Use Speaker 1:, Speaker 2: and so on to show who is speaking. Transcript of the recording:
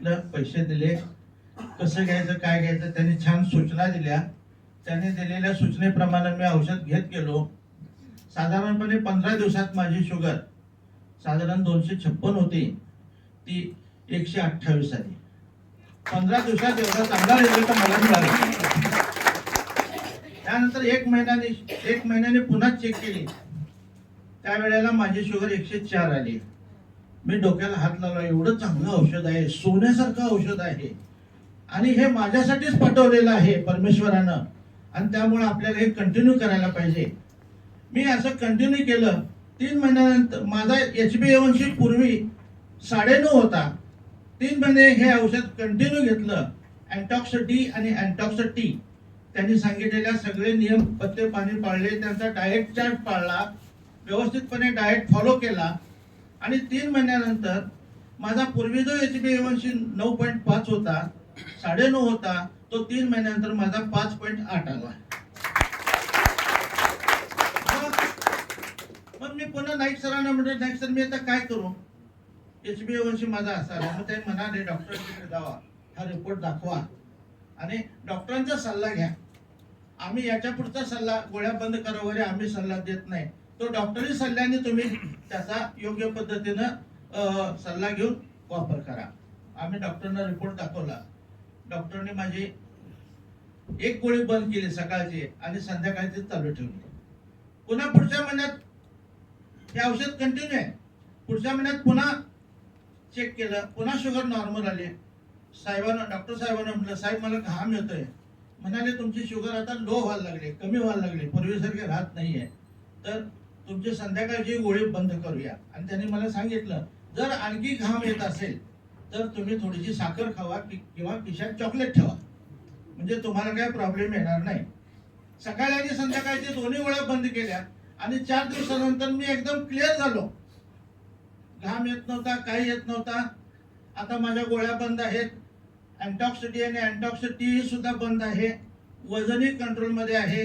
Speaker 1: सांगितलं, पैसे दिले, कसं घ्यायचं काय घ्यायचं त्यांनी छान सूचना दिल्या. त्यांनी दिलेल्या सूचनेप्रमाणे मी औषध घेत गेलो. साधारणपणे 15 दिवसात माझी शुगर साधारण 256 होती, ती 128 आली. 15 दिवसात एवढा चांगला रिझल्ट मला मिळाला. त्यानंतर एक महिन्याने पुन्हा चेक केली, त्यावेळेला माझी शुगर 104 आली. मी डोक्याला हात लावला, एवढं चांगलं औषध आहे, सोन्यासारखं औषध आहे आणि हे माझ्यासाठीच पाठवलेलं आहे परमेश्वरानं, आणि त्यामुळे आपल्याला हे कंटिन्यू करायला पाहिजे. मी असं कंटिन्यू केलं. 3 महिन्यानंतर माझा HbA1c पूर्वी 9.5 होता. 3 महिने हे औषध कंटिन्यू घेतलं. अँटॉक्स डी आणि अँटॉक्स टी त्यांनी सांगितलेल्या सगळे नियम पथ्य पाणी पाळले, त्यांचा डाएट चार्ट पाळला, व्यवस्थितपणे डाएट फॉलो केला आणि 3 महिन्यानंतर माझा पूर्वी जो HbA1c 9.5 होता, 9.5 होता, तो 3 महिन्यानंतर माझा 5.8 आला. मग मी पुन्हा नाईक सरांना म्हटलं, नाईक सर मी आता काय करू, HbA1c माझा असा आहे. मग ते म्हणाले, डॉक्टरकडे जावा, हा रिपोर्ट दाखवा आणि डॉक्टरांचा सल्ला घ्या. आम्ही याच्या पुढचा सल्ला, गोळ्या बंद करा वगैरे आम्ही सल्ला देत नाही. तो डॉक्टरी सल्ल्याने तुम्ही त्याचा योग्य पद्धतीनं सल्ला घेऊन वापर करा. आम्ही डॉक्टरना रिपोर्ट दाखवला. डॉक्टरने माझी एक गोळी बंद केली सकाळची आणि संध्याकाळची चालू ठेवली. पुन्हा पुढच्या महिन्यात हे औषध कंटिन्यू आहे. पुढच्या महिन्यात पुन्हा चेक केलं, पुन्हा शुगर नॉर्मल आली. डॉक्टर साहेबांना म्हटलं, साहेब मला घाम येतोय. म्हणाले, तुमची शुगर आता लो व्हायला लागली, कमी व्हायला लागली, पूर्वीसारखी राहत नाहीये, तर तुमची संध्याकाळची गोळी बंद करूया. आणि त्यांनी मला सांगितलं, जर आणखी घाम येत असेल तर तुम्ही थोडीशी साखर खावा किंवा खिशात चॉकलेट ठेवा, म्हणजे तुम्हाला काय प्रॉब्लेम येणार नाही. सकाळी आणि संध्याकाळची दोन्ही गोळ्या बंद केल्या आणि 4 दिवसानंतर मी एकदम क्लिअर झालो. घाम येत नव्हता, काही येत नव्हता. आता माझ्या गोळ्या बंद आहेत. अँटॉक्स डी आणि अँटॉक्स टी सुद्धा बंद आहे. वजनही कंट्रोलमध्ये आहे.